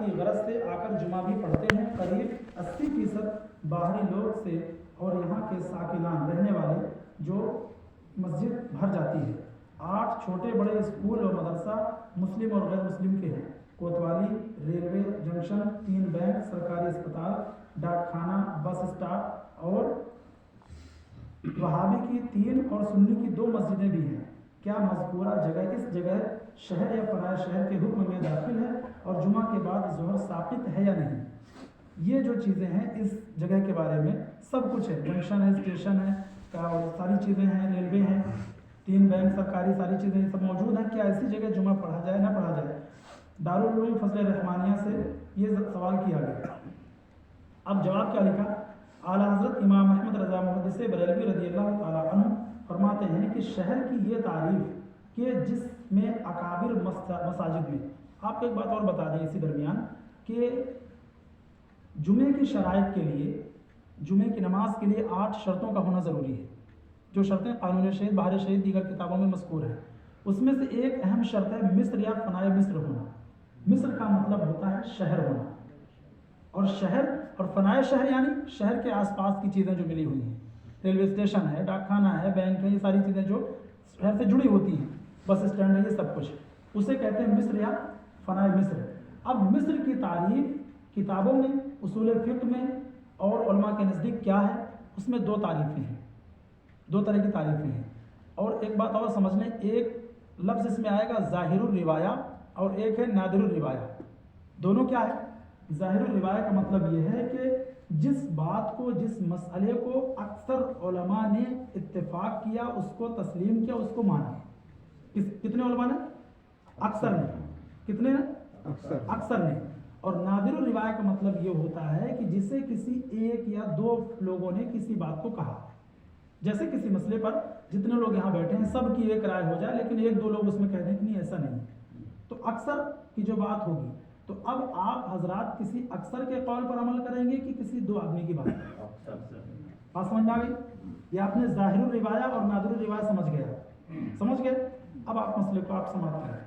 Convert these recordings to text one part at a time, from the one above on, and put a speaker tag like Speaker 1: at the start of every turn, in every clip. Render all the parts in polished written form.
Speaker 1: کی غرض سے آ کر جمعہ بھی پڑھتے ہیں۔ قریب 80% باہری لوگ سے اور یہاں کے ساکنان رہنے والے جو مسجد بھر جاتی ہے۔ 8 چھوٹے بڑے اسکول اور مدرسہ مسلم اور غیر مسلم کے ہیں۔ کوتوالی، ریلوے جنکشن، 3 بینک، سرکاری اسپتال، ڈاک خانہ، بس اسٹاپ اور وہابی کی 3 اور سنی کی 2 مسجدیں بھی ہیں۔ کیا مذکورہ جگہ اس جگہ شہر یا فلاح شہر کے حکم میں داخل ہے اور جمعہ کے بعد ظہر ثابت ہے یا نہیں؟ یہ جو چیزیں ہیں اس جگہ کے بارے میں سب کچھ ہے، جنکشن ہے، اسٹیشن ہے اور ساری چیزیں ہیں، ریلوے ہیں، 3 بینک، سرکاری ساری چیزیں سب موجود ہیں۔ کیا ایسی جگہ جمعہ پڑھا جائے نہ پڑھا جائے؟ دارالعلوم فضل رحمانیہ سے یہ سوال کیا گیا۔ اب جواب کیا لکھا؟ اعلیٰ حضرت امام احمد رضا محدث بریلوی رضی اللہ تعالیٰ عنہ فرماتے ہیں کہ شہر کی یہ تعریف کہ جس میں اکابر مساجد میں، آپ کو ایک بات اور بتا دیں اسی درمیان کہ جمعے کی شرائط کے لیے، جمعے کی نماز کے لیے 8 شرطوں کا ہونا ضروری ہے، جو شرطیں قانون شہید، بہار شہید دیگر کتابوں میں مذکور ہیں۔ اس میں سے ایک اہم شرط ہے مصر یا فنائے مصر ہونا۔ مصر کا مطلب ہوتا ہے شہر ہونا، اور شہر اور فنائے شہر یعنی شہر کے آس پاس کی چیزیں جو ملی ہوئی ہیں، ریلوے اسٹیشن ہے، ڈاک خانہ ہے، بینک ہے، یہ ساری چیزیں جو شہر سے جڑی ہوتی ہیں، بس اسٹینڈ ہے، یہ سب کچھ اسے کہتے ہیں مصر یا فنائے مصر۔ اب مصر کی تعریف کتابوں میں، اصول فقہ میں اور علماء کے نزدیک کیا ہے؟ اس میں 2 تعریفیں ہیں، 2 طرح کی تعریفیں ہیں۔ اور ایک بات اور سمجھ لیں، ایک لفظ اس میں آئے گا ظاہر الروایہ اور ایک ہے نادر الروایہ۔ دونوں کیا ہے؟ ظاہر الروایہ کا مطلب یہ ہے کہ جس بات کو، جس مسئلے کو اکثر علماء نے اتفاق کیا، اس کو تسلیم کیا، اس کو مانا۔ کتنے علماء نے؟ اکثر نے۔ کتنے نے؟ اکثر نے۔ اور نادر الروایہ کا مطلب یہ ہوتا ہے کہ جسے کسی 1 یا 2 لوگوں نے کسی بات کو کہا، جیسے کسی مسئلے پر جتنے لوگ یہاں بیٹھے ہیں سب کی ایک رائے ہو جائے، لیکن 1-2 لوگ اس میں کہہ دیں کہ نہیں ایسا نہیں، تو اکثر کی جو بات ہوگی، تو اب آپ حضرات کسی اکثر کے قول پر عمل کریں گے کہ کسی 2 آدمی کی بات؟ بات سمجھ میں آ گئی؟ یہ آپ نے ظاہر الروایہ اور نادر الروایہ سمجھ گئے؟ اب آپ مسئلے کو آپ سمجھتے ہیں۔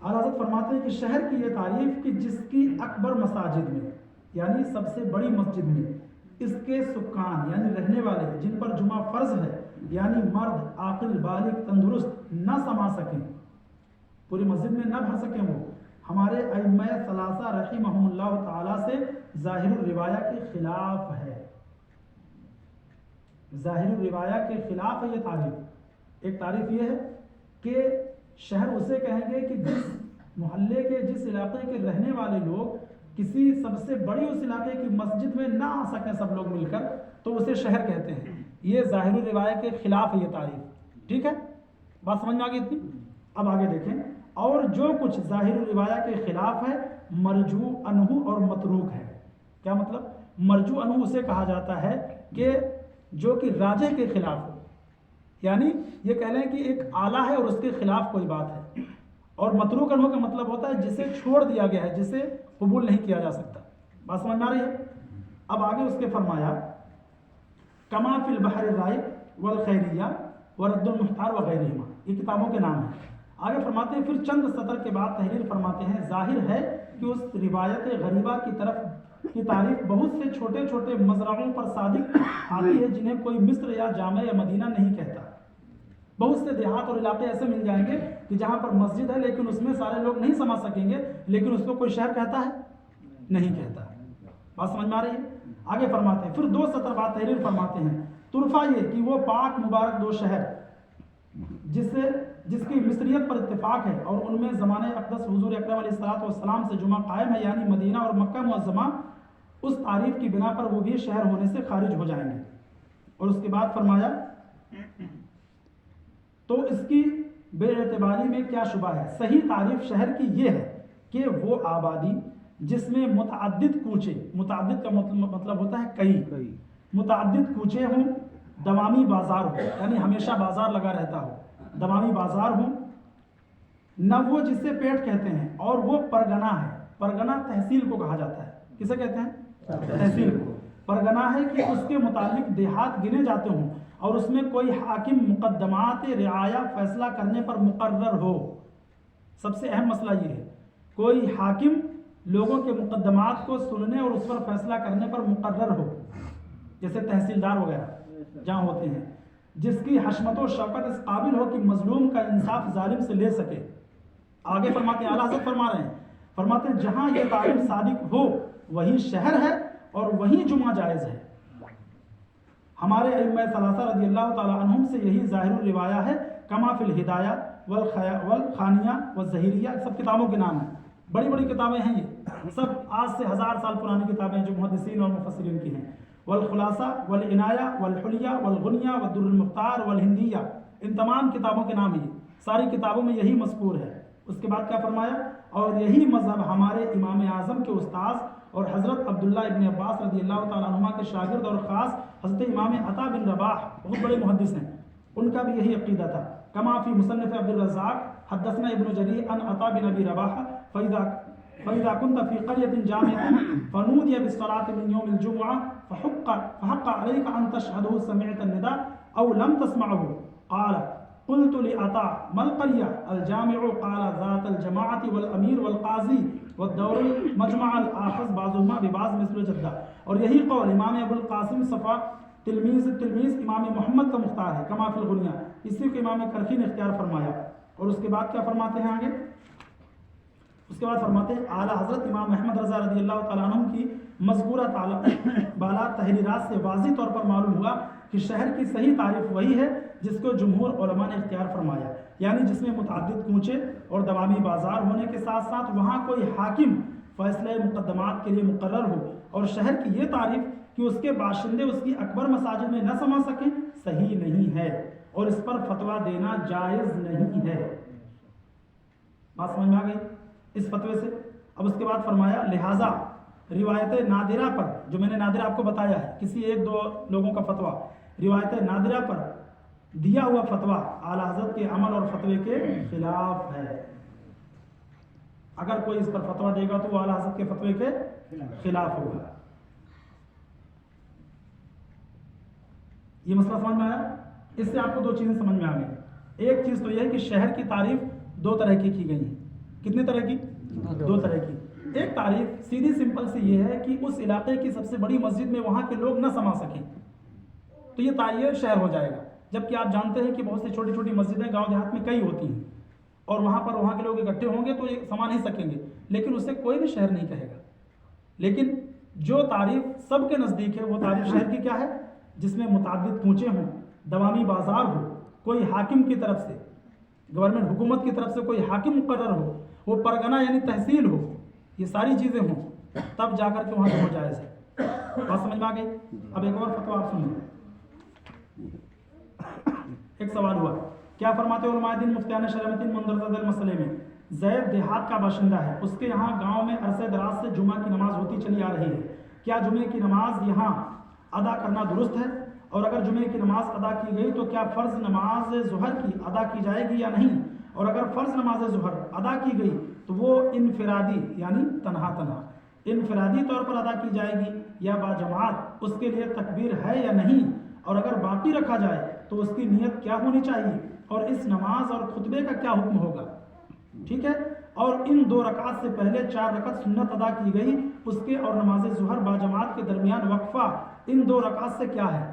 Speaker 1: اعلیٰ حضرت فرماتے ہیں کہ شہر کی یہ تعریف کہ جس کی اکبر مساجد میں، یعنی سب سے بڑی مسجد میں، اس کے سکان یعنی رہنے والے جن پر جمعہ فرض ہے، یعنی مرد عاقل بالغ تندرست نہ سما سکیں، پوری مسجد میں نہ بھر سکیں، وہ ہمارے ائمہ ثلاثہ رحمہم اللہ تعالیٰ سے ظاہر الروایہ کے خلاف ہے۔ ظاہر الروایہ کے خلاف ہے یہ تعریف۔ ایک تعریف یہ ہے کہ شہر اسے کہیں گے کہ جس محلے کے، جس علاقے کے رہنے والے لوگ کسی سب سے بڑی اس علاقے کی مسجد میں نہ آ سکیں سب لوگ مل کر، تو اسے شہر کہتے ہیں۔ یہ ظاہر الروایہ کے خلاف ہے یہ تعریف، ٹھیک ہے؟ بات سمجھ میں آ گئی اتنی؟ اب آگے دیکھیں، اور جو کچھ ظاہر الروایہ کے خلاف ہے مرجوع عنہ اور متروک ہے۔ کیا مطلب؟ مرجوع عنہ اسے کہا جاتا ہے کہ جو کہ راجح کے خلاف ہو، یعنی یہ کہہ لیں کہ ایک اعلیٰ ہے اور اس کے خلاف کوئی بات ہے، اور متروک عنہ کا مطلب ہوتا ہے جسے چھوڑ دیا گیا ہے، جسے قبول نہیں کیا جا سکتا۔ بات سمجھ میں آ رہی ہے؟ اب آگے اس کے فرمایا کما فی البحر الرائق والخیریہ ورد المحتار وغیرہما، یہ کتابوں کے نام ہیں۔ آگے فرماتے ہیں، پھر چند سطر کے بعد تحریر فرماتے ہیں، ظاہر ہے کہ اس روایت غریبہ کی طرف کی تعریف بہت سے چھوٹے چھوٹے مزرعوں پر صادق آتی ہے جنہیں کوئی مصر یا جامع یا مدینہ نہیں کہتا۔ بہت سے دیہات اور علاقے ایسے مل جائیں گے کہ جہاں پر مسجد ہے لیکن اس میں سارے لوگ نہیں سما سکیں گے، لیکن اس کو کوئی شہر کہتا ہے؟ نہیں کہتا۔ بات سمجھ میں آ رہی ہے؟ آگے فرماتے ہیں، پھر 2 سطر بعد تحریر فرماتے ہیں، طرفہ یہ کہ وہ پاک مبارک 2 شہر جس کی مصریت پر اتفاق ہے اور ان میں زمانہ اقدس حضور اکرم علیہ الصلوۃ والسلام سے جمعہ قائم ہے، یعنی مدینہ اور مکہ معظمہ، اس تعریف کی بنا پر وہ بھی شہر ہونے سے خارج ہو جائیں گے۔ اور اس کے بعد فرمایا تو اس کی بے اعتباری میں کیا شبہ ہے؟ صحیح تعریف شہر کی یہ ہے کہ وہ آبادی جس میں متعدد کوچے، متعدد کا مطلب ہوتا ہے کئی، متعدد کوچے ہوں، دوامی بازار ہو، یعنی ہمیشہ بازار لگا رہتا ہو، دوامی بازار ہوں، نہ وہ جسے پیٹ کہتے ہیں، اور وہ پرگنہ ہے۔ پرگنہ تحصیل کو کہا جاتا ہے۔ کسے کہتے ہیں؟ تحصیل کو۔ پرگنہ ہے کہ اس کے متعلق دیہات گنے جاتے ہوں اور اس میں کوئی حاکم مقدمات رعایا فیصلہ کرنے پر مقرر ہو۔ سب سے اہم مسئلہ یہ ہے، کوئی حاکم لوگوں کے مقدمات کو سننے اور اس پر فیصلہ کرنے پر مقرر ہو، جیسے تحصیلدار وغیرہ جہاں ہوتے ہیں، جس کی حشمت و شوکت اس قابل ہو کہ مظلوم کا انصاف ظالم سے لے سکے۔ آگے فرماتے ہیں، اعلیٰ حضرت فرما رہے ہیں، فرماتے ہیں جہاں یہ تعلیم صادق ہو وہی شہر ہے اور وہی جمعہ جائز ہے۔ ہمارے ائمہ ثلاثہ رضی اللہ تعالیٰ عنہم سے یہی ظاہر الروایہ ہے، کما فی الہدایہ والخانیہ والزہیریہ، سب کتابوں کے نام ہیں، بڑی بڑی کتابیں ہیں، یہ سب آج سے 1000 سال پرانی کتابیں جو محدثین اور مفسرین کی ہیں۔ والخلاصہ والعنایہ والحلیہ والغنیہ والدر المختار والہندیہ، ان تمام کتابوں کے نام ہیں، ساری کتابوں میں یہی مذکور ہے۔ اس کے بعد کیا فرمایا، اور یہی مذہب ہمارے امام اعظم کے استاذ اور حضرت عبداللہ ابن عباس رضی اللہ تعالیٰ عنہما کے شاگرد اور خاص حضرت امام عطا بن رباح، بہت بڑے محدث ہیں، ان کا بھی یہی عقیدہ تھا۔ کما فی مصنف عبد الرزاق حدثنا ابن جریر عن عطا بن ابی رباح فإذا كنت في قرية جامعة فنودي بالصلاة من يوم الجمعة فحق عليك أن تشهده سمعت النداء أو لم تسمعه. قال قلت لعطاء ما القرية؟ الجامع. قال ذات الجماعة والأمير والقاضي والدور المجمع الآخذ بعضهما ببعض مثل جدہ۔ اور یہی قول امام ابو القاسم صفا تلمیذ امام محمد کا مختار ہے، کما فی الغنیہ، اسی کو امام کرخی نے اختیار فرمایا۔ اور اس کے بعد کیا فرماتے ہیں آگے، اس کے بعد فرماتے ہیں اعلیٰ حضرت امام احمد رضا رضی اللہ تعالیٰ عنہ کی مذکورہ بالا تحریرات سے واضح طور پر معلوم ہوا کہ شہر کی صحیح تعریف وہی ہے جس کو جمہور علماء نے اختیار فرمایا، یعنی جس میں متعدد کوچے اور دوامی بازار ہونے کے ساتھ ساتھ وہاں کوئی حاکم فیصلہ مقدمات کے لیے مقرر ہو، اور شہر کی یہ تعریف کہ اس کے باشندے اس کی اکبر مساجد میں نہ سما سکیں صحیح نہیں ہے، اور اس پر فتویٰ دینا جائز نہیں ہے۔ بات سمجھ میں آ گئی اس فتوے سے؟ اب اس کے بعد فرمایا لہٰذا روایت نادرہ پر، جو میں نے نادرہ آپ کو بتایا ہے، کسی ایک دو لوگوں کا فتویٰ، روایت نادرہ پر دیا ہوا فتویٰ اعلیٰ حضرت کے عمل اور فتوے کے خلاف ہے۔ اگر کوئی اس پر فتویٰ دے گا تو وہ اعلیٰ حضرت کے فتوے کے خلاف ہوگا۔ یہ مسئلہ سمجھ میں آیا؟ اس سے آپ کو دو چیزیں سمجھ میں آ گئی۔ ایک چیز تو یہ ہے کہ شہر کی تعریف دو طرح کی گئی ہے۔ کتنے طرح کی؟ دو طرح کی۔ ایک تعریف سیدھی سمپل سی یہ ہے کہ اس علاقے کی سب سے بڑی مسجد میں وہاں کے لوگ نہ سما سکیں تو یہ تعین شہر ہو جائے گا، جبکہ آپ جانتے ہیں کہ بہت سی چھوٹی چھوٹی مسجدیں گاؤں دیہات میں کئی ہوتی ہیں، اور وہاں پر وہاں کے لوگ اکٹھے ہوں گے تو یہ سما نہیں سکیں گے، لیکن اسے کوئی بھی شہر نہیں کہے گا۔ لیکن جو تعریف سب کے نزدیک ہے وہ تعریف شہر کی کیا ہے؟ جس میں متعدد کوچے ہوں، دوامی بازار ہو، کوئی حاکم کی طرف سے، گورنمنٹ حکومت کی طرف سے کوئی حاکم مقرر ہو، وہ پرگنہ یعنی تحصیل ہو، یہ ساری چیزیں ہوں، تب جا کر کے وہاں ہو جائز ہے۔ بات سمجھ میں آ گئی؟ اب ایک اور فتویٰ آپ سنیں۔ ایک سوال ہوا، کیا فرماتے علماء دین مفتیان شرعیت مندرجہ ذیل مسئلے میں زید دیہات کا باشندہ ہے، اس کے یہاں گاؤں میں عرصے دراز سے جمعہ کی نماز ہوتی چلی آ رہی ہے، کیا جمعے کی نماز یہاں ادا کرنا درست ہے؟ اور اگر جمعے کی نماز ادا کی گئی تو کیا فرض نماز ظہر کی ادا کی جائے گی یا نہیں؟ اور اگر فرض نماز ظہر ادا کی گئی تو وہ انفرادی یعنی تنہا انفرادی طور پر ادا کی جائے گی یا با جماعت؟ اس کے لیے تکبیر ہے یا نہیں؟ اور اگر باقی رکھا جائے تو اس کی نیت کیا ہونی چاہیے؟ اور اس نماز اور خطبے کا کیا حکم ہوگا؟ ٹھیک ہے۔ اور ان 2 رکعت سے پہلے 4 رکعت سنت ادا کی گئی، اس کے اور نماز ظہر با جماعت کے درمیان وقفہ ان 2 رکعت سے کیا ہے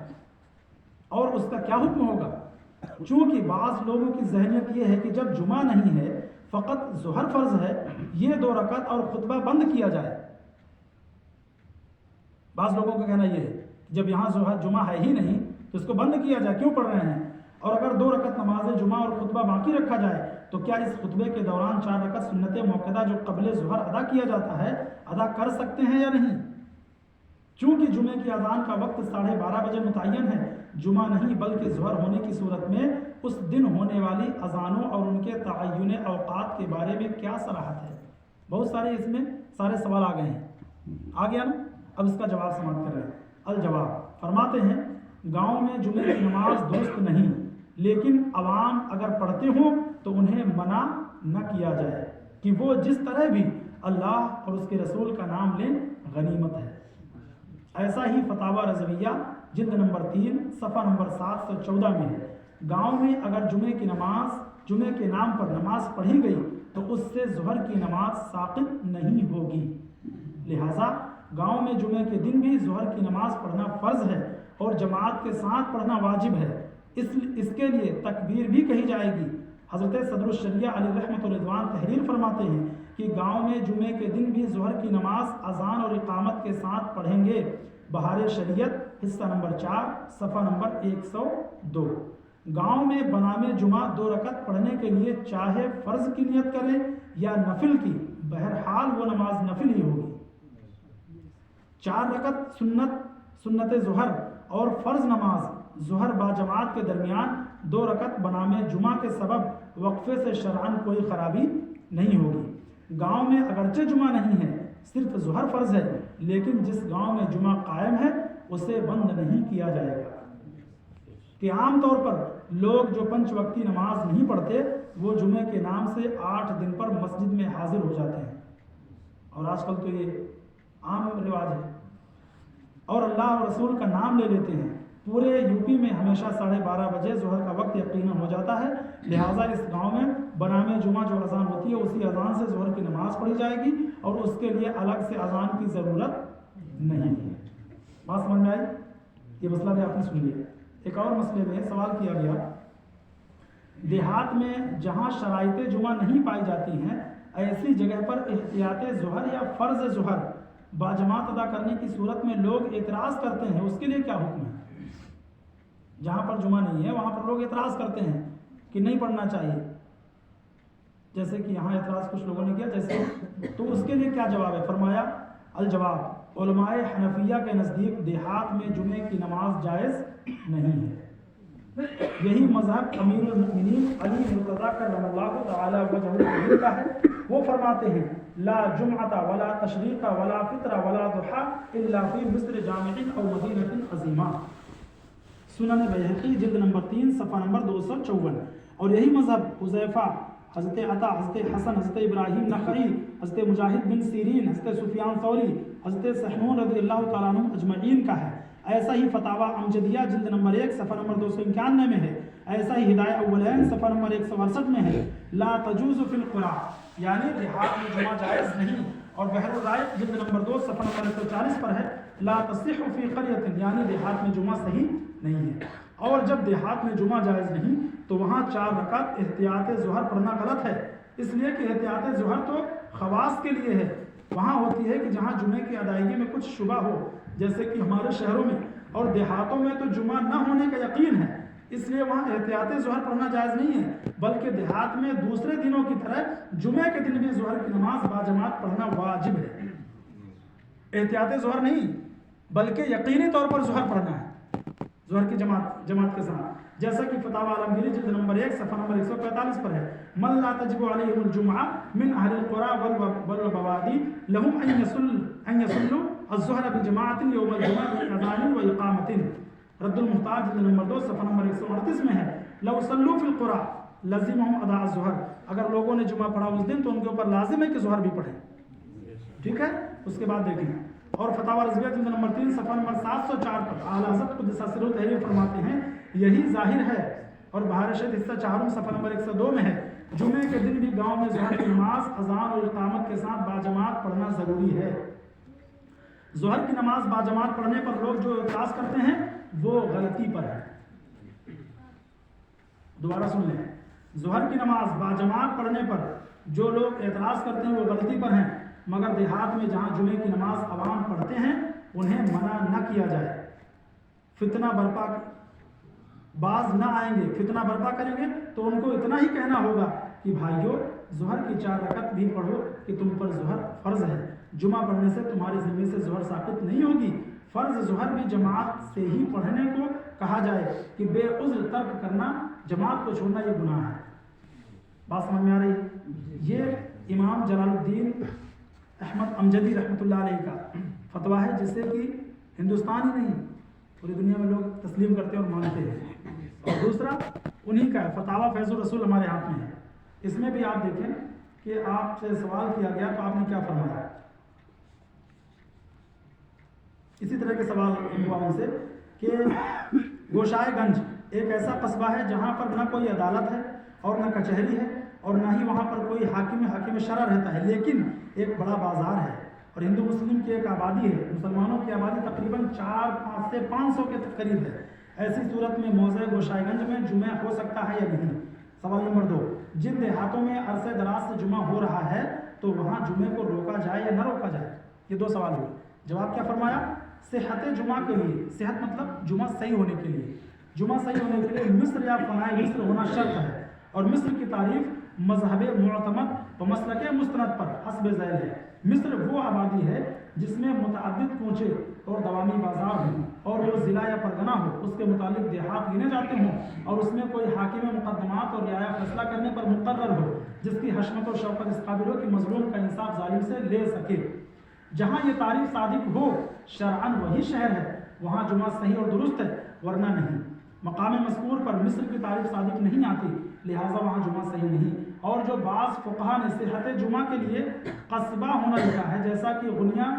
Speaker 1: اور اس کا کیا حکم ہوگا؟ چونکہ بعض لوگوں کی ذہنیت یہ ہے کہ جب جمعہ نہیں ہے، فقط ظہر فرض ہے، یہ 2 رکعت اور خطبہ بند کیا جائے۔ بعض لوگوں کا کہنا یہ ہے کہ جب یہاں جمعہ ہے ہی نہیں تو اس کو بند کیا جائے، کیوں پڑھ رہے ہیں؟ اور اگر 2 رکعت نماز جمعہ اور خطبہ باقی رکھا جائے تو کیا اس خطبے کے دوران 4 رکعت سنت موقدہ جو قبل ظہر ادا کیا جاتا ہے ادا کر سکتے ہیں یا نہیں؟ چونکہ جمعے کی اذان کا وقت 12:30 بجے متعین ہے، جمعہ نہیں بلکہ ظہر ہونے کی صورت میں اس دن ہونے والی اذانوں اور ان کے تعین اوقات کے بارے میں کیا صراحت ہے؟ بہت سارے اس میں سارے سوال آ گئے ہیں، آ گیا نا؟ اب اس کا جواب سماعت کر لیں۔ الجواب فرماتے ہیں گاؤں میں جمعے کی نماز درست نہیں، لیکن عوام اگر پڑھتے ہوں تو انہیں منع نہ کیا جائے کہ وہ جس طرح بھی اللہ اور اس کے رسول کا نام لیں غنیمت ہے۔ ایسا ہی فتاوی رضویہ جلد نمبر 3 صفحہ نمبر 714 میں ہے۔ گاؤں میں اگر جمعے کے نام پر نماز پڑھی گئی تو اس سے ظہر کی نماز ساقط نہیں ہوگی۔ لہٰذا گاؤں میں جمعے کے دن بھی ظہر کی نماز پڑھنا فرض ہے اور جماعت کے ساتھ پڑھنا واجب ہے۔ اس کے لیے تکبیر بھی کہی جائے گی۔ حضرت صدر الشریعہ علیہ رحمۃ الرضوان تحریر فرماتے ہیں کہ گاؤں میں جمعے کے دن بھی ظہر کی نماز اذان اور اقامت کے ساتھ پڑھیں گے۔ بہار شریعت حصہ نمبر 4 صفحہ نمبر 102۔ گاؤں میں بنام جمعہ 2 رکعت پڑھنے کے لیے چاہے فرض کی نیت کرے یا نفل کی، بہرحال وہ نماز نفل ہی ہوگی۔ 4 رکعت سنت ظہر اور فرض نماز ظہر باجماعت کے درمیان 2 رکعت بنام جمعہ کے سبب وقفے سے شرعاً کوئی خرابی نہیں ہوگی۔ گاؤں میں اگرچہ جمعہ نہیں ہے، صرف ظہر فرض ہے، لیکن جس گاؤں میں جمعہ قائم ہے اسے بند نہیں کیا جائے گا۔ کہ عام طور پر لوگ جو 5 وقتی نماز نہیں پڑھتے وہ جمعے کے نام سے 8 دن پر مسجد میں حاضر ہو جاتے ہیں، اور آج کل تو یہ عام رواج ہے، اور اللہ اور رسول کا نام لے لیتے ہیں۔ پورے یوپی میں ہمیشہ 12:30 بجے ظہر کا وقت یقیناً ہو جاتا ہے، لہٰذا اس گاؤں میں بنام جمعہ جو اذان ہوتی ہے اسی اذان سے ظہر کی نماز پڑھی جائے گی، اور اس کے لیے الگ سے اذان کی ضرورت نہیں ہے۔ بات سمجھ میں آئی؟ یہ مسئلہ بھی آپ نے سن لیا۔ ایک اور مسئلے میں سوال کیا گیا، دیہات میں جہاں شرائط جمعہ نہیں پائی جاتی ہیں، ایسی جگہ پر احتیاط ظہر یا فرض ظہر باجماعت ادا کرنے کی صورت میں لوگ اعتراض کرتے ہیں، اس کے لیے کیا حکم ہے؟ جہاں پر جمعہ نہیں ہے وہاں پر لوگ اعتراض کرتے ہیں کہ نہیں پڑھنا چاہیے، جیسے کہ یہاں اعتراض کچھ لوگوں نے کیا جیسے، تو اس کے لیے کیا جواب ہے؟ فرمایا الجواب، علماء حنفیہ کے نزدیک دیہات میں جمعے کی نماز جائز نہیں ہے۔ یہی مذہب امیر المؤمنین علی مرتضیٰ کرم اللہ تعالی وجہہ کا ہے۔ وہ فرماتے ہیں لا جمعۃ ولا تشریق ولا فطر ولا ضحیٰ الا فی مصر جامع او مدینۃ عظیمہ، سنن بیہقی جلد نمبر 3 صفحہ نمبر 254۔ اور یہی مذہب حذیفہ، حضرت عطا، حضرت حسن، حضرت ابراہیم نخعی، حضرت مجاہد بن سیرین، حضرت سفیان ثوری، حضرت سحنون رضی اللہ تعالیٰ عنہ اجمعین کا ہے۔ ایسا ہی فتاویٰ امجدیہ جلد نمبر 1 صفحہ نمبر 291 میں ہے۔ ایسا ہی ہدایہ اولین صفحہ نمبر 168 میں ہے۔ لا تجوز فی القریٰ، یعنی دیہات میں جمعہ جائز نہیں۔ اور بحر الرائق جلد نمبر 2 صفحہ نمبر 140 پر ہے لا تصح فی قریۃ، یعنی دیہات میں جمعہ صحیح نہیں ہے۔ اور جب دیہات میں جمعہ جائز نہیں تو وہاں 4 رکعت احتیاط ظہر پڑھنا غلط ہے، اس لیے کہ احتیاط ظہر تو خواص کے لیے ہے، وہاں ہوتی ہے کہ جہاں جمعے کی ادائیگی میں کچھ شبہ ہو، جیسے کہ ہمارے شہروں میں اور دیہاتوں میں تو جمعہ نہ ہونے کا یقین ہے، اس لیے وہاں احتیاط ظہر پڑھنا جائز نہیں ہے، بلکہ دیہات میں دوسرے دنوں کی طرح جمعے کے دن بھی ظہر کی نماز باجماعت پڑھنا واجب ہے۔ احتیاط ظہر نہیں بلکہ یقینی طور پر ظہر پڑھنا ہے، ظہر کی جماعت کے ساتھ، جیسا کہ فتاویٰ عالمگیری جلد نمبر 1 صفحہ نمبر 145 پر ہے من لا تجب علیہم الجمعہ من اہل القریٰ والبوادی لہم ان یصلوا الظہر بجماعت یوم الجمعہ باذان و اقامت، رد المحتاج جلد نمبر 2 صفحہ نمبر 138 میں ہے لو صلوا فی القریٰ لزمہم ادا الظہر، اگر لوگوں نے جمعہ پڑھا اس دن تو ان کے اوپر لازم ہے کہ ظہر بھی پڑھیں، ٹھیک ہے۔ اس کے بعد دیکھیں، اور فتاویٰ رضویہ جلد نمبر 3 صفحہ نمبر 704 پر اعلیٰ حضرت قدس سرہ تحریر فرماتے ہیں یہی ظاہر ہے، اور بہار شریعت حصہ 4 صفحہ نمبر 102 میں ہے جمعے کے دن بھی گاؤں میں ظہر کی نماز اذان اور اقامت کے ساتھ باجماعت پڑھنا ضروری ہے۔ ظہر کی نماز باجماعت پڑھنے پر لوگ جو اعتراض کرتے ہیں وہ غلطی پر ہے۔ دوبارہ سن لیں، ظہر کی نماز باجماعت پڑھنے پر جو لوگ اعتراض کرتے ہیں وہ غلطی پر ہیں، مگر دیہات میں جہاں جمعے کی نماز عوام پڑھتے ہیں انہیں منع نہ کیا جائے۔ فتنہ برپا باز نہ آئیں گے، فتنہ برپا کریں گے تو ان کو اتنا ہی کہنا ہوگا کہ بھائیو ظہر کی 4 رکعت بھی پڑھو کہ تم پر ظہر فرض ہے، جمعہ پڑھنے سے تمہارے ذمے سے ظہر ثابت نہیں ہوگی، فرض ظہر بھی جماعت سے ہی پڑھنے کو کہا جائے کہ بے عذر ترک کرنا، جماعت کو چھوڑنا یہ گناہ ہے۔ بات سمجھ میں آ رہی ہے؟ یہ امام جلال الدین احمد امجدی رحمۃ اللہ علیہ کا فتویٰ ہے، جسے کہ ہندوستان ہی نہیں پوری دنیا میں لوگ تسلیم کرتے اور مانتے ہیں۔ اور دوسرا انہی کا ہے فتاویٰ فیض الرسول، ہمارے ہاتھ میں ہے، اس میں بھی آپ دیکھیں کہ آپ سے سوال کیا گیا تو آپ نے کیا فرمایا۔ اسی طرح کے سوال ہوا ان سے کہ گوشائے گنج ایک ایسا قصبہ ہے جہاں پر نہ کوئی عدالت ہے اور نہ کچہری ہے اور نہ ہی وہاں پر کوئی حاکم شرع رہتا ہے، لیکن ایک بڑا بازار ہے اور ہندو مسلم کی ایک آبادی ہے، مسلمانوں کی آبادی تقریباً 400 سے 500 کے قریب ہے، ایسی صورت میں موضع گوشائے گنج میں جمعہ ہو سکتا ہے یا نہیں؟ سوال نمبر 2، جن دیہاتوں میں عرصے دراز سے جمعہ ہو رہا ہے تو وہاں جمعے کو روکا جائے یا نہ روکا جائے؟ یہ 2 سوال ہوئے۔ جواب کیا فرمایا؟ صحت جمعہ کے لیے، صحت مطلب جمعہ صحیح ہونے کے لیے، جمعہ صحیح ہونے کے لیے مصر یا فنائے مصر ہونا شرط ہے، اور مصر کی تعریف مذہب معتمد و مسلک مستند پر حسب ذیل ہے۔ مصر وہ آبادی ہے جس میں متعدد کوچے اور دوامی بازار ہوں اور وہ ضلع یا پرگنہ ہو، اس کے متعلق دیہات گنے جاتے ہوں اور اس میں کوئی حاکم مقدمات اور رعایا فیصلہ کرنے پر مقرر ہو جس کی حشمت و شوکت اس قابل ہو کہ مظلوم کا انصاف ظالم سے لے سکے۔ جہاں یہ تعریف صادق ہو شرعاً وہی شہر ہے، وہاں جمعہ صحیح اور درست ہے، ورنہ نہیں۔ مقام مذکور پر مصر کی تعریف صادق نہیں آتی، لہٰذا وہاں جمعہ صحیح نہیں۔ اور جو بعض فقہا نے صحت جمعہ کے لیے قصبہ ہونا لکھا ہے، جیسا کہ غنیہ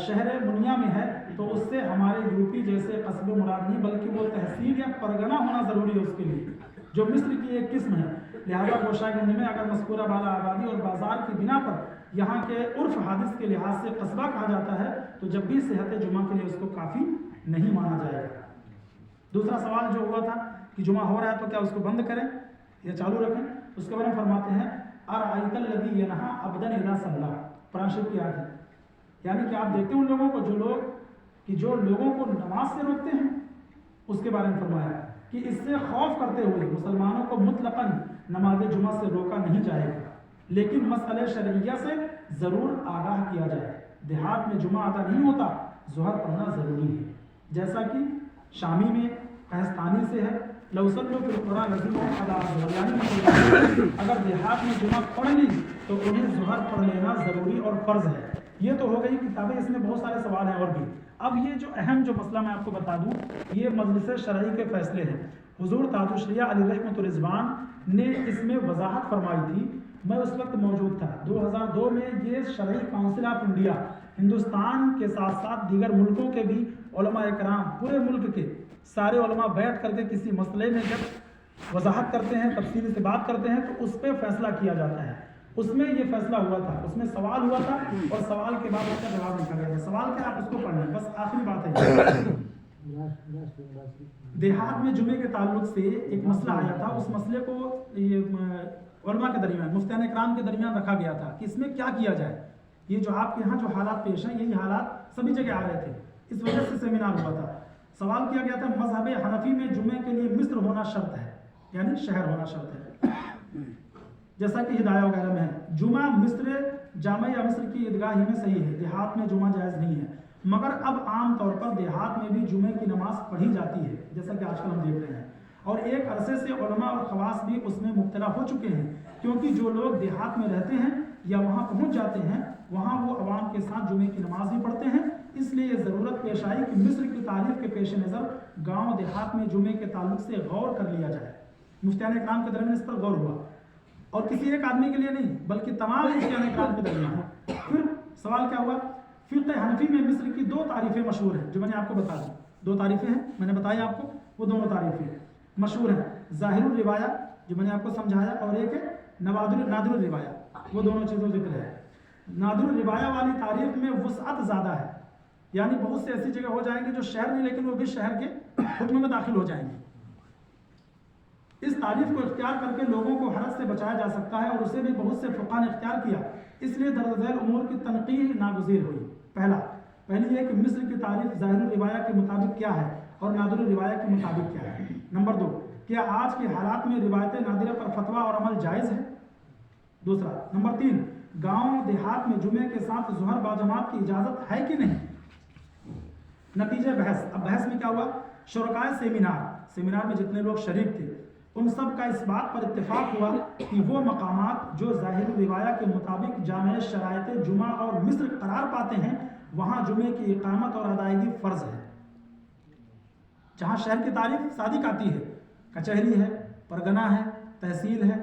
Speaker 1: شہر منیا میں ہے، تو اس سے ہمارے یوپی جیسے قصبے مراد نہیں بلکہ وہ تحصیل یا پرگنہ ہونا ضروری ہے اس کے لیے، جو مصر کی ایک قسم ہے۔ لہٰذا گوشہ گنج میں اگر مذکورہ بالا آبادی اور بازار کی بنا پر یہاں کے عرف حادث کے لحاظ سے قصبہ کہا جاتا ہے تو جب بھی صحت جمعہ کے لیے اس کو کافی نہیں مانا جائے گا۔ دوسرا سوال جو ہوا تھا کہ جمعہ ہو رہا ہے تو کیا اس کو بند کریں یا چالو رکھیں؟ اس کے بارے میں فرماتے ہیں ارأیت الذی ینہی عبدا اذا صلی، قرآن شریف کی آیت ہے، یعنی کہ آپ دیکھتے ہیں ان لوگوں کو جو لوگوں کو نماز سے روکتے ہیں، اس کے بارے میں فرمایا کہ اس سے خوف کرتے ہوئے مسلمانوں کو مطلقاً نماز جمعہ سے روکا نہیں جائے گا، لیکن مسئلہ شرعیہ سے ضرور آگاہ کیا جائے۔ دیہات میں جمعہ ادا نہیں ہوتا، ظہر پڑھنا ضروری ہے، جیسا کہ شامی میں قہستانی سے ہے لو صلوا فی القرآن لزموا ادا الظہر، یعنی اگر دیہات میں جمعہ پڑھ لی تو انہیں ظہر پڑھ لینا ضروری اور فرض ہے۔ یہ تو ہو گئی کتابیں، اس میں بہت سارے سوال ہیں اور بھی۔ اب یہ جو اہم مسئلہ میں آپ کو بتا دوں، یہ مجلس شرعی کے فیصلے ہیں۔ حضور تاج الشریعہ علیہ رحمۃ الرضوان نے اس میں وضاحت فرمائی تھی، میں اس وقت موجود تھا۔ 2002 میں یہ شرعی کونسل آف انڈیا، ہندوستان کے ساتھ ساتھ دیگر ملکوں کے بھی علماء اکرام، پورے ملک کے سارے علماء بیٹھ کر کے کسی مسئلے میں جب وضاحت کرتے ہیں، تفصیل سے بات کرتے ہیں تو اس پہ فیصلہ کیا جاتا ہے۔ اس میں یہ فیصلہ ہوا تھا، اس میں سوال ہوا تھا اور سوال کے بعد اس کا جواب لکھا گیا تھا۔ سوال کیا، آپ اس کو پڑھ لیں، بس آخری بات ہے۔ دیہات میں جمعے کے تعلق سے ایک مسئلہ آیا تھا، اس مسئلے کو علماء کے درمیان، مفتیان اکرام کے درمیان رکھا گیا تھا کہ اس میں کیا کیا جائے۔ یہ جو آپ کے یہاں جو حالات پیش ہیں، یہی حالات سبھی جگہ آ رہے تھے، اس وجہ سے سیمینار ہوا تھا۔ سوال کیا گیا تھا مذہب حنفی میں جمعے کے لیے مصر ہونا شرط ہے، یعنی شہر ہونا شرط ہے، جیسا کہ ہدایہ وغیرہ میں ہے۔ جمعہ مصر جامع یا مصر کی عیدگاہ ہی میں صحیح ہے، دیہات میں جمعہ جائز نہیں ہے، مگر اب عام طور پر دیہات میں بھی جمعے کی نماز پڑھی جاتی ہے، جیسا کہ آج کل ہم دیکھ رہے ہیں، اور ایک عرصے سے علماء اور خواص بھی اس میں مبتلا ہو چکے ہیں، کیونکہ جو لوگ دیہات میں رہتے ہیں یا وہاں پہنچ جاتے ہیں، وہاں وہ عوام کے ساتھ جمعے کی نماز بھی پڑھتے ہیں۔ اس لیے یہ ضرورت پیش آئی کہ مصر کی تعریف کے پیش نظر گاؤں دیہات میں جمعے کے تعلق سے غور کر لیا جائے۔ مفتیان اکرام کے درمیان اس پر غور ہوا، اور کسی ایک آدمی کے لیے نہیں بلکہ تمام مفتیان اکرام کے درمیان۔ پھر سوال کیا ہوا، فقہ حنفی میں مصر کی 2 تعریفیں مشہور ہیں، جو میں نے آپ کو بتا دی، 2 تعریفیں ہیں، میں نے بتائی آپ کو، وہ دونوں تعریفیں مشہور ہیں، ظاہر الروایہ جو میں نے آپ کو سمجھایا، اور ایک ہے نادر الروایہ، وہ دونوں چیزوں ذکر ہے۔ نادر الروایہ والی تعریف میں وسعت زیادہ ہے، یعنی بہت سے ایسی جگہ ہو جائیں گے جو شہر نہیں لیکن وہ بھی شہر کے حکم میں داخل ہو جائیں گے۔ اس تعریف کو اختیار کر کے لوگوں کو حرج سے بچایا جا سکتا ہے، اور اسے بھی بہت سے فقہاء نے اختیار کیا، اس لیے درج ذیل امور کی تنقیح ناگزیر ہوئی۔ پہلی یہ کہ مصر کی تعریف ظاہر الروایہ کے مطابق کیا ہے اور نادر الروایہ کے مطابق کیا ہے۔ نمبر 2، کیا آج کے حالات میں روایت نادرہ پر فتویٰ اور عمل جائز ہے؟ دوسرا۔ نمبر 3، گاؤں دیہات میں جمعے کے ساتھ ظہر باجماعت کی اجازت ہے کہ نہیں؟ نتیجہ بحث۔ اب بحث میں کیا ہوا، شرکائے سیمینار میں جتنے لوگ شریک تھے ان سب کا اس بات پر اتفاق ہوا کہ وہ مقامات جو ظاہر روایہ کے مطابق جامع شرائط جمعہ اور مصر قرار پاتے ہیں وہاں جمعے کی اقامت اور ادائیگی فرض ہے۔ جہاں شہر کی تعریف صادق آتی ہے، کچہری ہے، پرگنہ ہے، تحصیل ہے،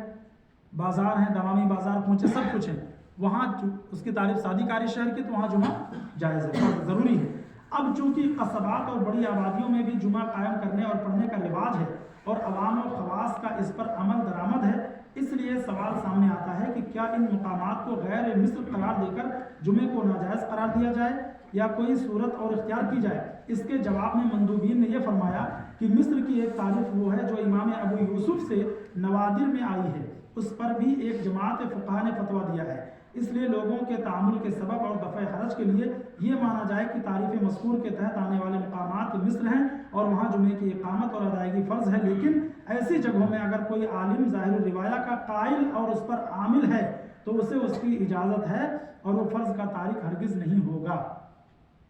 Speaker 1: بازار ہیں، دوامی بازار پہنچے، سب کچھ ہے، وہاں اس کی تعریف صادق آ رہی شہر کی تو وہاں جمعہ جائز ہے، ضروری ہے۔ اب چونکہ قصبات اور بڑی آبادیوں میں بھی جمعہ قائم کرنے اور پڑھنے کا رواج ہے اور عوام و خواص کا اس پر عمل درآمد ہے، اس لیے سوال سامنے آتا ہے کہ کیا ان مقامات کو غیر مصر قرار دے کر جمعے کو ناجائز قرار دیا جائے یا کوئی صورت اور اختیار کی جائے؟ اس کے جواب میں مندوبین نے یہ فرمایا کہ مصر کی ایک تعریف وہ ہے جو امام ابو یوسف سے نوادر میں آئی ہے، اس پر بھی ایک جماعت فقہاء نے فتویٰ دیا ہے، اس لیے لوگوں کے تعامل کے سبب اور دفع حرج کے لیے یہ مانا جائے کہ تعریف مذکور کے تحت آنے والے مقامات مصر ہیں اور وہاں جمعے کی اقامت اور ادائیگی فرض ہے، لیکن ایسی جگہوں میں اگر کوئی عالم ظاہر الروایہ کا قائل اور اس پر عامل ہے تو اسے اس کی اجازت ہے اور وہ فرض کا تارک ہرگز نہیں ہوگا۔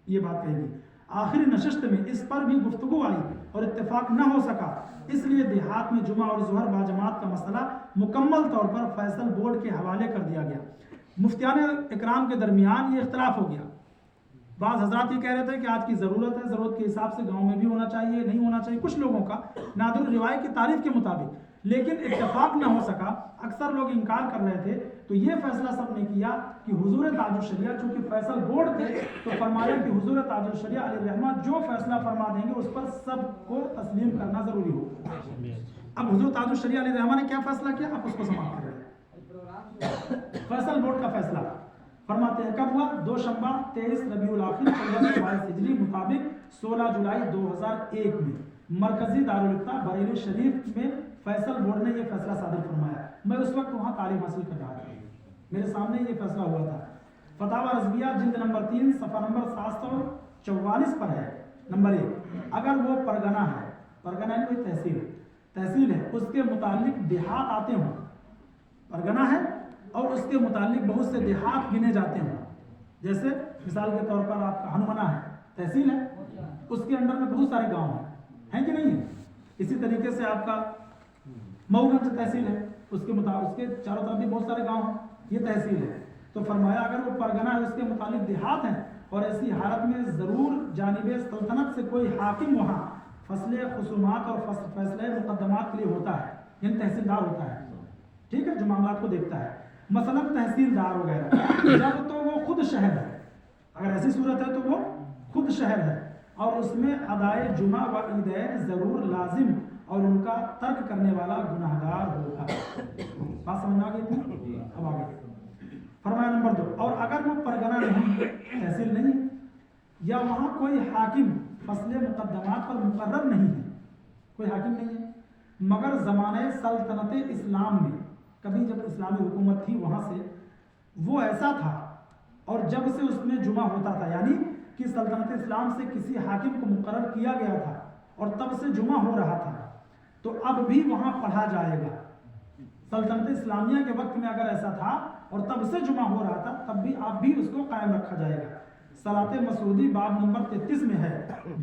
Speaker 1: یہ بات کہی گئی۔ آخری نشست میں اس پر بھی گفتگو آئی اور اتفاق نہ ہو سکا، اس لیے دیہات میں جمعہ اور ظہر باجماعت کا مسئلہ مکمل طور پر فیصل بورڈ کے حوالے کر دیا گیا۔ مفتیان اکرام کے درمیان یہ اختلاف ہو گیا۔ بعض حضرات یہ کہہ رہے تھے کہ آج کی ضرورت ہے، ضرورت کے حساب سے گاؤں میں بھی ہونا چاہیے، نہیں ہونا چاہیے، کچھ لوگوں کا نادر الروایہ کی تعریف کے مطابق، لیکن اتفاق نہ ہو سکا، اکثر لوگ انکار کر رہے تھے، تو یہ فیصلہ سب نے کیا کہ حضور تاج الشریعہ چونکہ فیصل بورڈ تھے تو فرمایا کہ حضور تاج الشریعہ علیہ الرحمہ جو فیصلہ فرما دیں گے اس پر سب کو تسلیم کرنا ضروری ہوگا۔ اب حضور تاج الشریعہ علیہ الرحمہ نے کیا فیصلہ کیا، آپ اس کو سماعت کر رہے ہیں۔ فیصل بورڈ کا فیصلہ فرماتے ہیں کب ہوا؟ دوشنبہ 23 ربیع الاخر 1422 ہجری مطابق 16 جولائی 2001 میں مرکزی دارالفتہ بریلی شریف میں فیصل بورڈ نے یہ فیصلہ صادر فرمایا۔ میں اس وقت وہاں تعلیم حاصل کر رہا تھا، میرے سامنے یہ فیصلہ ہوا تھا۔ فتاوی رضویہ جلد نمبر 3 صفحہ نمبر 744 پر ہے۔ نمبر 1، اگر وہ پرگنہ ہے، پرگنہ ہے کوئی تحصیل ہے، اس کے متعلق دیہات آتے ہوں، پرگنہ ہے اور اس کے متعلق بہت سے دیہات گنے جاتے ہیں، جیسے مثال کے طور پر آپ کا ہنمنا ہے، تحصیل ہے، اس کے اندر میں بہت سارے گاؤں ہیں کہ نہیں ہے؟ اسی طریقے سے آپ کا مئوگنج تحصیل ہے، اس کے چاروں طرف بھی بہت سارے گاؤں ہیں، یہ تحصیل ہے۔ تو فرمایا اگر وہ پرگنہ ہے، اس کے متعلق دیہات ہیں اور ایسی حالت میں ضرور جانب سلطنت سے کوئی حاکم وہاں فصل خصومات اور فیصلہ مقدمات کے لیے ہوتا ہے، یعنی تحصیلدار ہوتا ہے، ٹھیک ہے، جو معاملات کو دیکھتا ہے، مثلا تحصیلدار وغیرہ، جب تو وہ خود شہر ہے، اگر ایسی صورت ہے تو وہ خود شہر ہے اور اس میں ادائے جمعہ و عیدین ضرور لازم اور ان کا ترک کرنے والا گناہگار ہوگا۔ بات سمجھ آ گئی؟ اب آگے فرمایا نمبر 2، اور اگر وہ پرگنہ نہیں، تحصیل نہیں، یا وہاں کوئی حاکم فصل مقدمات پر مقرر نہیں ہے، کوئی حاکم نہیں ہے، مگر زمانہ سلطنت اسلام میں کبھی جب اسلامی حکومت تھی وہاں سے وہ ایسا تھا اور جب سے اس میں جمعہ ہوتا تھا، یعنی کہ سلطنت اسلام سے کسی حاکم کو مقرر کیا گیا تھا اور تب سے جمعہ ہو رہا تھا، تو اب بھی وہاں پڑھا جائے گا۔ سلطنت اسلامیہ کے وقت میں اگر ایسا تھا اور تب سے جمعہ ہو رہا تھا، تب بھی اب بھی اس کو قائم رکھا جائے گا۔ صلاۃ مسعودی باب نمبر 33 میں ہے،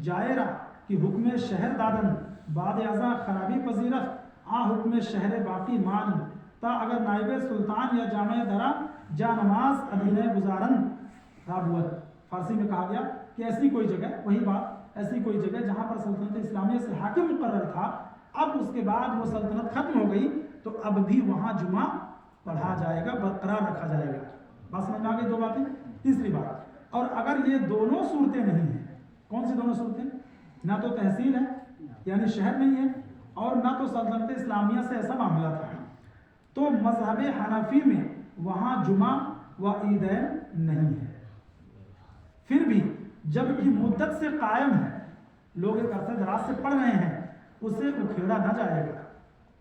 Speaker 1: جائرہ کی حکم شہر دادن بعد ازاں خرابی پذیرت آ حکم شہر باقی مان تا اگر نائب سلطان یا جامع درا جا نماز ادھینے گزارن رابوت۔ فارسی میں کہا گیا کہ ایسی کوئی جگہ، وہی بات، ایسی کوئی جگہ جہاں پر سلطنت اسلامیہ سے حاکم مقرر تھا، اب اس کے بعد وہ سلطنت ختم ہو گئی تو اب بھی وہاں جمعہ پڑھا جائے گا، برقرار رکھا جائے گا۔ بات سمجھ میں آ گئی؟ دو باتیں۔ تیسری بات، اور اگر یہ دونوں صورتیں نہیں ہیں، کون سی دونوں صورتیں؟ نہ تو تحصیل ہے یعنی شہر نہیں ہے اور نہ تو سلطنت اسلامیہ سے ایسا معاملہ تھا، تو مذہب حنفی میں وہاں جمعہ و عیدین نہیں ہے۔ پھر بھی جب کی مدت سے قائم ہے، لوگ ایک عرصہ دراز سے پڑھ رہے ہیں، اسے اکھیڑا نہ جائے گا،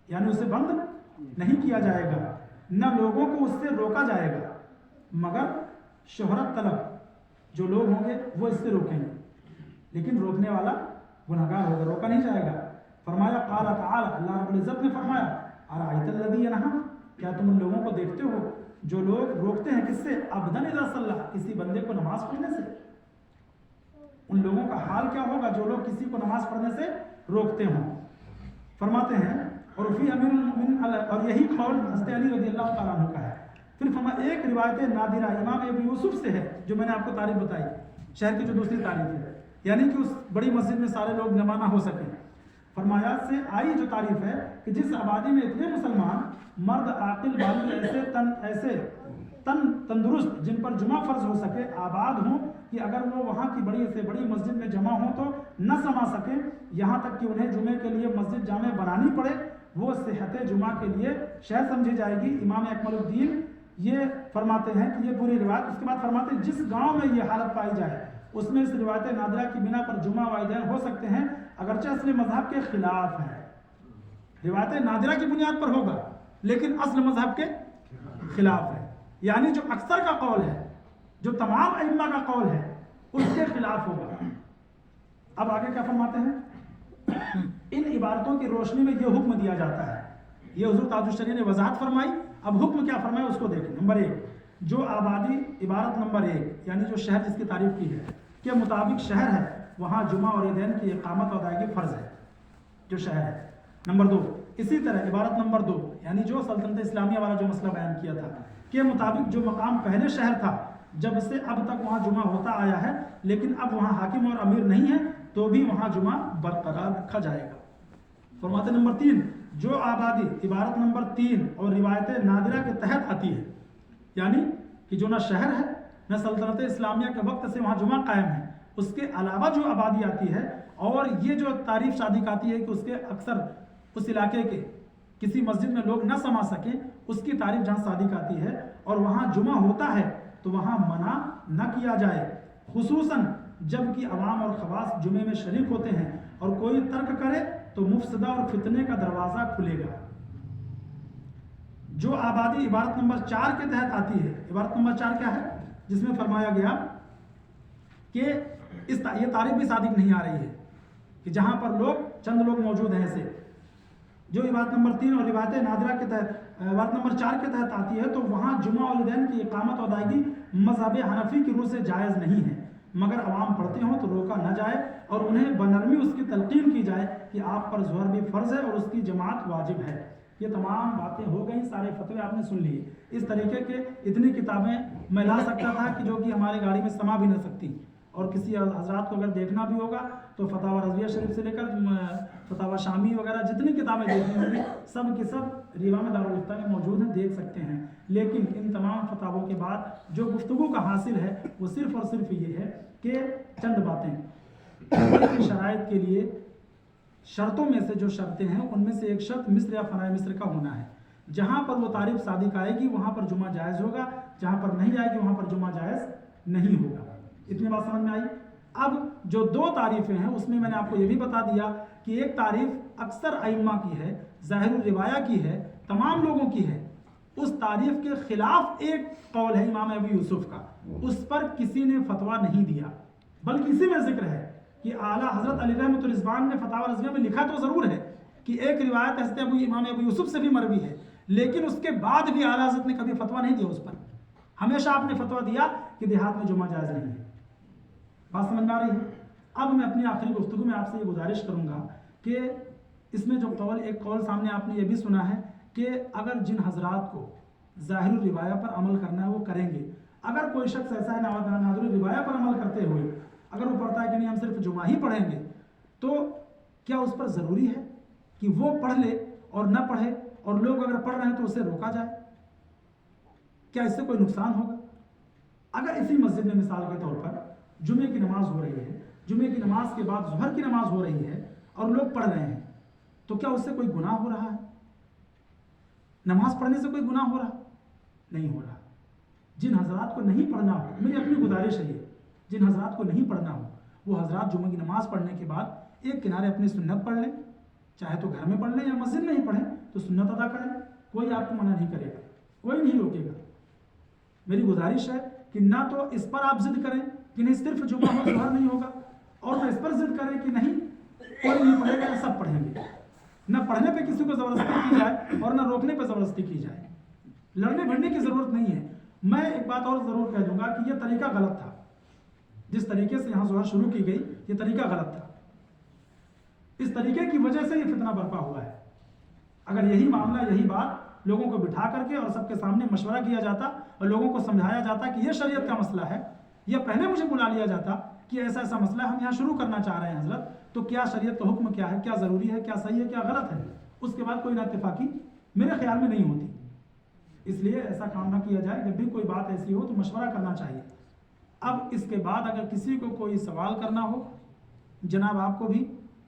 Speaker 1: یعنی اسے بند نہیں کیا جائے گا، نہ لوگوں کو اس سے روکا جائے گا، مگر شہرت طلب جو لوگ ہوں گے وہ اس سے روکیں گے، لیکن روکنے والا گناہگار ہوگا، روکا نہیں جائے گا۔ فرمایا قال تعالی، اللہ رب العزت نے فرمایا ارأیت الذی ینہا، کیا تم ان لوگوں کو دیکھتے ہو جو لوگ روکتے ہیں کس سے؟ عبدن اذا صلی، کسی بندے کو نماز پڑھنے سے۔ ان لوگوں کا حال کیا ہوگا جو لوگ کسی کو نماز پڑھنے سے روکتے ہوں؟ فرماتے ہیں اور فی امیر المؤمنین، اور یہی قول حضرت علی رضی اللہ تعالیٰ عنہ کا ہے۔ پھر فرمایا ایک روایت نادرہ امام ابو یوسف سے ہے، جو میں نے آپ کو تعریف بتائی، شہر کی جو دوسری تعریف ہے، یعنی کہ اس بڑی مسجد میں سارے لوگ جمع نہ ہو سکیں۔ فرمایا سے آئی جو تعریف ہے کہ جس آبادی میں اتنے مسلمان مرد عاقل بالغ ایسے تندرست جن پر جمعہ فرض ہو سکے آباد ہوں کہ اگر وہ وہاں کی بڑی سے بڑی مسجد میں جمع ہوں تو نہ سما سکیں، یہاں تک کہ انہیں جمعے کے لیے مسجد جامع بنانی پڑے، وہ صحت جمعہ کے لیے شہر سمجھی جائے گی۔ امام اکمل الدین یہ فرماتے ہیں کہ یہ پوری روایت، اس کے بعد فرماتے ہیں جس گاؤں میں یہ حالت پائی جائے اس میں اس روایت نادرہ کی بنا پر جمعہ وعیدین ہو سکتے ہیں، اگرچہ اصل مذہب کے خلاف ہے۔ روایت نادرہ کی بنیاد پر ہوگا لیکن اصل مذہب کے خلاف ہے، یعنی جو اکثر کا قول ہے، جو تمام ائمہ کا قول ہے، اس کے خلاف ہوگا۔ اب آگے کیا فرماتے ہیں؟ ان عبارتوں کی روشنی میں یہ حکم دیا جاتا ہے، یہ حضور تاج الشریعہ نے وضاحت فرمائی، اب حکم کیا فرمایا اس کو دیکھیں۔ نمبر 1، جو آبادی، عبارت نمبر 1 یعنی جو شہر جس کی تعریف کی ہے کے مطابق شہر ہے وہاں جمعہ اور عیدین کی اقامت اور ادائیگی فرض ہے، جو شہر ہے۔ نمبر 2، اسی طرح عبارت نمبر 2 یعنی جو سلطنت اسلامیہ والا جو مسئلہ بیان کیا تھا کے مطابق جو مقام پہلے شہر تھا جب سے اب تک وہاں جمعہ ہوتا آیا ہے لیکن اب وہاں حاکم اور امیر نہیں ہے تو بھی وہاں جمعہ برقرار رکھا جائے گا۔ فرماتے نمبر 3، جو آبادی، عبارت نمبر 3 اور روایت نادرہ کے تحت آتی ہے، یعنی کہ جو نہ شہر ہے نہ سلطنت اسلامیہ کے وقت سے وہاں جمعہ قائم ہے، اس کے علاوہ جو آبادی آتی ہے اور یہ جو تعریف صادق آتی ہے کہ اس کے اکثر اس علاقے کے کسی مسجد میں لوگ نہ سما سکیں، اس کی تعریف جہاں صادق آتی ہے اور وہاں جمعہ ہوتا ہے تو وہاں منع نہ کیا جائے، خصوصاً جب کہ عوام اور خواص جمعے میں شریک ہوتے ہیں، اور کوئی ترک کرے تو مفسدہ اور فتنے کا دروازہ کھلے گا۔ جو آبادی عبارت نمبر 4 کے تحت آتی ہے، عبارت نمبر 4 کیا ہے؟ جس میں فرمایا گیا کہ یہ تعریف بھی صادق نہیں آ رہی ہے کہ جہاں پر چند لوگ موجود ہیں ایسے، جو عبارت نمبر 3 اور روایت نادرہ کے تحت عبارت نمبر 4 کے تحت آتی ہے تو وہاں جمعہ اور عیدین کی اقامت اور ادائیگی مذہب حنفی کی روح سے جائز نہیں ہے، مگر عوام پڑھتے ہوں تو روکا نہ جائے اور انہیں بنرمی اس کی تلقین کی جائے کہ آپ پر ظہر بھی فرض ہے اور اس کی جماعت واجب ہے۔ یہ تمام باتیں ہو گئیں، سارے فتوے آپ نے سن لیے۔ اس طریقے کے اتنی کتابیں میں لا سکتا تھا کہ جو کہ ہمارے گاڑی میں سما بھی نہ سکتی، اور کسی حضرات کو اگر دیکھنا بھی ہوگا تو فتاوی رضویہ شریف سے لے کر فتاوی شامی وغیرہ جتنی کتابیں دیکھنی ہوں گی سب کے سب ریوا دارالفتہ میں موجود ہیں، دیکھ سکتے ہیں۔ لیکن ان تمام فتاووں کے بعد جو گفتگو کا حاصل ہے وہ صرف اور صرف یہ ہے کہ چند باتیں شرائط کے لیے، شرطوں میں سے جو شرطیں ہیں ان میں سے ایک شرط مصر یا فنائے مصر کا ہونا ہے۔ جہاں پر وہ تعریف صادق آئے گی وہاں پر جمعہ جائز ہوگا، جہاں پر نہیں آئے گی وہاں پر جمعہ جائز نہیں ہوگا۔ اتنی بات سمجھ میں آئی؟ اب جو 2 تعریفیں ہیں اس میں نے آپ کو یہ بھی بتا دیا کہ ایک تعریف اکثر ائمہ کی ہے، ظاہر الروایہ کی ہے، تمام لوگوں کی ہے، اس تعریف کے خلاف ایک قول ہے امام ابو یوسف کا، اس پر کسی نے فتویٰ نہیں دیا، بلکہ اسی میں ذکر ہے کہ اعلیٰ حضرت علی رحمۃ الرضوان نے فتاوی رضویہ میں لکھا تو ضرور ہے کہ ایک روایت حضرت امام ابو یوسف سے بھی مروی ہے، لیکن اس کے بعد بھی اعلیٰ حضرت نے کبھی فتویٰ نہیں دیا اس پر، ہمیشہ آپ نے فتویٰ دیا کہ دیہات میں جمعہ جائز نہیں ہے۔ بات سمجھ میں آ رہی ہے؟ اب میں اپنی آخری گفتگو میں آپ سے یہ گزارش کروں گا کہ اس میں جو ایک قول سامنے آپ نے یہ بھی سنا ہے کہ اگر جن حضرات کو ظاہر الروایہ پر عمل کرنا ہے وہ کریں گے، اگر کوئی شخص ایسا ہے نادر الروایہ پر عمل کرتے ہوئے اگر وہ پڑھتا ہے کہ نہیں ہم صرف جمعہ ہی پڑھیں گے، تو کیا اس پر ضروری ہے کہ وہ پڑھ لے اور نہ پڑھے، اور لوگ اگر پڑھ رہے ہیں تو اسے روکا جائے؟ کیا اس سے کوئی نقصان ہوگا؟ اگر اسی مسجد میں مثال کے طور پر جمعے کی نماز ہو رہی ہے، جمعے کی نماز کے بعد ظہر کی نماز ہو رہی ہے اور لوگ پڑھ رہے ہیں، تو کیا اس سے کوئی گناہ ہو رہا ہے؟ نماز پڑھنے سے کوئی گناہ ہو رہا؟ نہیں ہو رہا۔ جن حضرات کو نہیں پڑھنا ہو، میری اپنی گزارش ہے یہ، جن حضرات کو نہیں پڑھنا ہو وہ حضرات جمعہ کی نماز پڑھنے کے بعد ایک کنارے اپنی سنت پڑھ لیں، چاہے تو گھر میں پڑھ لیں یا مسجد میں ہی پڑھیں تو سنت ادا کریں، کوئی آپ کو منع نہیں کرے گا، کوئی نہیں روکے گا۔ میری گزارش ہے کہ نہ تو اس پر آپ ضد کریں کہ نہیں صرف جمعہ ہو ظہر نہیں ہوگا، اور نہ اس پر ضد کریں کہ نہیں کوئی نہیں پڑھے گا، سب پڑھیں گے۔ نہ پڑھنے پہ کسی کو زبردستی کی جائے اور نہ روکنے پہ زبردستی کی جائے، لڑنے بھڑنے کی ضرورت نہیں ہے۔ میں ایک بات اور ضرور کہہ دوں گا کہ یہ طریقہ غلط تھا، جس طریقے سے یہاں ظہر شروع کی گئی یہ طریقہ غلط تھا، اس طریقے کی وجہ سے یہ فتنہ برپا ہوا ہے۔ اگر یہی معاملہ، یہی بات لوگوں کو بٹھا کر کے اور سب کے سامنے مشورہ کیا جاتا اور لوگوں کو سمجھایا جاتا کہ یہ شریعت کا مسئلہ ہے، یا پہلے مجھے بلا لیا جاتا کہ ایسا ایسا مسئلہ ہم یہاں شروع کرنا چاہ رہے ہیں حضرت، تو کیا شریعت کا حکم کیا ہے، کیا ضروری ہے، کیا صحیح ہے، کیا غلط ہے، اس کے بعد کوئی نہ اتفاقی میرے خیال میں نہیں ہوتی۔ اس لیے ایسا کام نہ کیا جائے، جب بھی کوئی بات ایسی ہو تو مشورہ کرنا چاہیے۔ اب اس کے بعد اگر کسی کو کوئی سوال کرنا ہو، جناب آپ کو بھی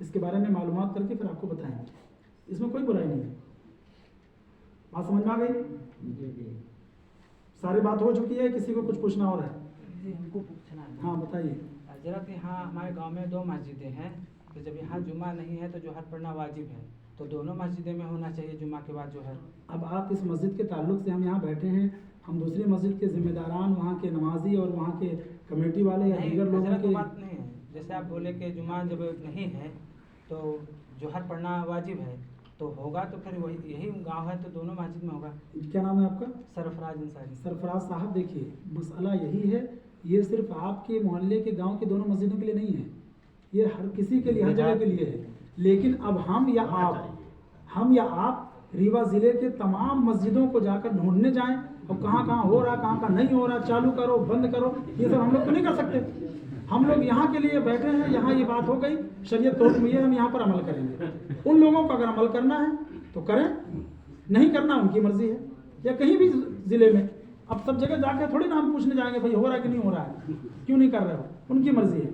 Speaker 1: اس کے بارے میں معلومات کر کے پھر آپ کو بتائیں گے. اس میں کوئی برائی نہیں ہے. بات سمجھ میں آ گئی؟ ساری بات ہو چکی ہے. کسی کو کچھ پوچھنا ہو رہا ہے؟
Speaker 2: جی ہم کو پوچھنا ہے.
Speaker 1: ہاں بتائیے.
Speaker 3: حضرت یہاں ہمارے گاؤں میں 2 مسجدیں ہیں، تو جب یہاں جمعہ نہیں ہے تو جوہر پڑھنا واجب ہے، تو دونوں مسجدیں میں ہونا چاہیے جمعہ کے بعد جوہر.
Speaker 1: اب آپ اس مسجد کے تعلق سے ہم یہاں بیٹھے ہیں، ہم دوسری مسجد کے ذمہ داران وہاں کے نمازی اور وہاں کے کمیٹی والے یا دیگر لوگوں
Speaker 3: حضرت
Speaker 1: کے
Speaker 3: وہ بات نہیں ہے. جیسے آپ بولے کہ جمعہ جب نہیں ہے تو جوہر پڑھنا واجب ہے، تو ہوگا تو پھر وہی یہی گاؤں ہے تو دونوں مسجد میں ہوگا.
Speaker 1: کیا نام ہے آپ کا؟
Speaker 3: سرفراز انصاری.
Speaker 1: سرفراز صاحب دیکھیے مسئلہ یہی ہے، یہ صرف آپ کے محلے کے گاؤں کے دونوں مسجدوں کے لیے نہیں ہے، یہ ہر کسی کے لیے ہر جگہ کے لیے ہے. لیکن اب ہم یا آپ ریوا ضلع کے تمام مسجدوں کو جا کر ڈھونڈنے جائیں اور کہاں کہاں ہو رہا کہاں کہاں نہیں ہو رہا، چالو کرو بند کرو، یہ سب ہم لوگ تو نہیں کر سکتے. ہم لوگ یہاں کے لیے بیٹھے ہیں، یہاں یہ بات ہو گئی، شریعت تو حکم یہ ہے ہم یہاں پر عمل کریں گے. ان لوگوں کو اگر عمل کرنا ہے تو کریں، نہیں کرنا ان کی مرضی ہے. یا کہیں بھی ضلع میں اب سب جگہ جا کے تھوڑی نا ہم پوچھنے جائیں گے بھائی ہو رہا ہے کہ نہیں ہو رہا ہے، کیوں نہیں کر رہے ہو، ان کی مرضی ہے.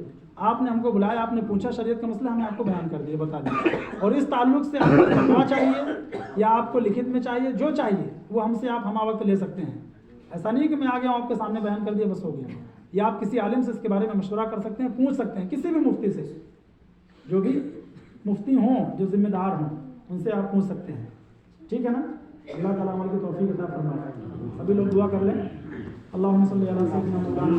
Speaker 1: آپ نے ہم کو بلایا، آپ نے پوچھا شریعت کا مسئلہ، ہم نے آپ کو بیان کر دیا، بتا دیا. اور اس تعلق سے آپ کو فتویٰ چاہیے یا آپ کو لکھت میں چاہیے، جو چاہیے وہ ہم سے آپ ہمہ وقت لے سکتے ہیں. ایسا نہیں کہ میں آ گیا ہوں آپ کے سامنے بیان کر دیا بس ہو گیا. یا آپ کسی عالم سے اس کے بارے میں مشورہ کر سکتے ہیں، پوچھ سکتے ہیں، کسی بھی مفتی سے، جو بھی مفتی ہوں جو ذمہ دار ہوں ان سے آپ پوچھ سکتے ہیں. ٹھیک ہے نا؟ اللہ تعالیٰ عمل کی توفیق عطا فرمائے. سبھی لوگ دعا کر لیں. اللہم صلی علی سیدنا مولانا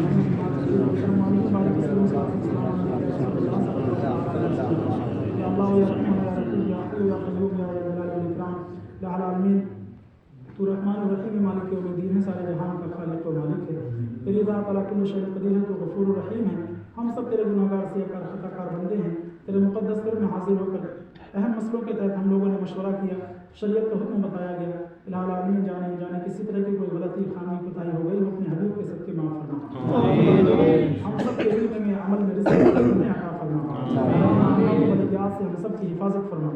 Speaker 1: تو رحمان الرحیم مالک یوم الدین ہے، سارے جہان کا خالق و مالک ہے. تیری ذات علی کل شیء قدیر ہے، تو غفور الرحیم ہے. ہم سب تیرے گناہگار سے خطا کار بندے ہیں. تیرے مقدس گھر میں حاضر ہو کر اہم مسئلوں کے تحت ہم لوگوں نے مشورہ کیا، شریعت کا حکم بتایا گیا. الہ العالمین جانے کسی طرح کی کوئی غلطی خامی کوتاہی ہو گئی، ہم اپنے حبیب کے صدقے معاف فرما. ہم سب کے علم میں عمل میں رزق عطا فرما. بلدیات سے ہم سب کی حفاظت فرما.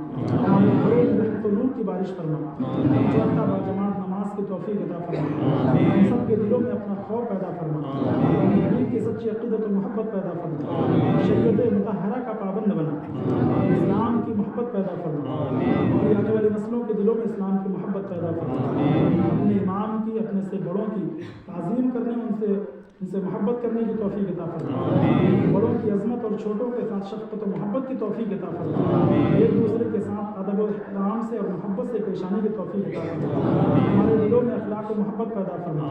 Speaker 1: رحمت و نور کی بارش فرما. جماعت با جماعت نماز کی توفیق عطا فرما. ہم سب کے دلوں میں اپنا خوف پیدا فرما. حبیب کی سچی عقیدت و محبت پیدا فرما. شریعت مطہرہ کا پابند بنا. اسلام کی محبت پیدا فرما. اور آنے والی نسلوں کے دلوں میں اسلام کی محبت پیدا فرما. اپنے امام کی، اپنے سے بڑوں کی تعظیم کرنے، ان سے محبت کرنے کی توفیق عطا فرما. بڑوں کی عظمت اور چھوٹوں کے ساتھ شفقت و محبت کی توفیق عطا فرما. ایک دوسرے کے ساتھ ادب و احترام سے اور محبت سے پیش آنے کی توفیق عطا فرما. ہمارے دلوں میں اخلاق و محبت پیدا فرما.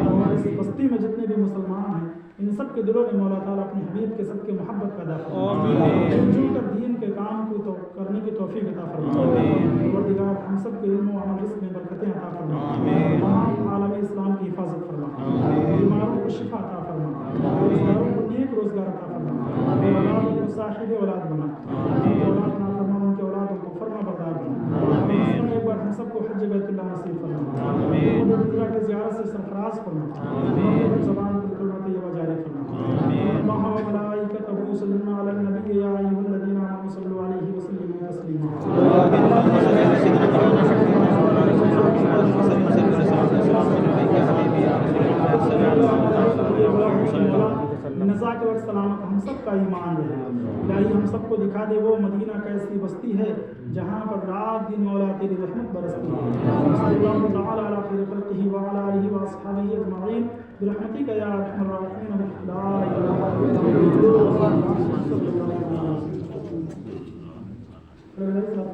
Speaker 1: ہمارے اس بستی میں جتنے بھی مسلمان ہیں ان سب کے دلوں میں مولا تعالیٰ اپنے حبیب کے صدقے محبت پیدا فرما. مل کر دین کے کام کو تو کرنے کی توفیق عطا فرما. پروردگار ہم سب کے علم و عمل رزق میں برکتیں عطا فرما. تمام عالم اسلام کی حفاظت فرما. بیماروں کو شفا عطا فرما. روزگاروں کو نیک روزگار عطا فرما. اولادوں کو صاحب اولاد بنا. اولاد نہ فرما ان کے اولادوں کو فرما بردار بنا. ایک بار ہم سب کو حج بیت اللہ نصیب فرما. مدینہ کی زیارت سے سرفراز فرما. زبان پر کلمہ طیبہ جاری فرما. اللہ و ملائکتہ یصلون علی النبی یا ایھا الذین آمنوا صلوا علیہ وسلموا نزا کے وقت سلامت ہم سب کا ایمان رہے. الہی ہم سب کو دکھا دے وہ مدینہ کیسی بستی ہے جہاں پر رات دن مولا تیری رحمت برستی ہے. صلی اللہ تعالی علی خیر خلقہ وعلی آلہ واصحابہ اجمعین برحمتک یا ارحم الراحمین. لا الہ الا اللہ.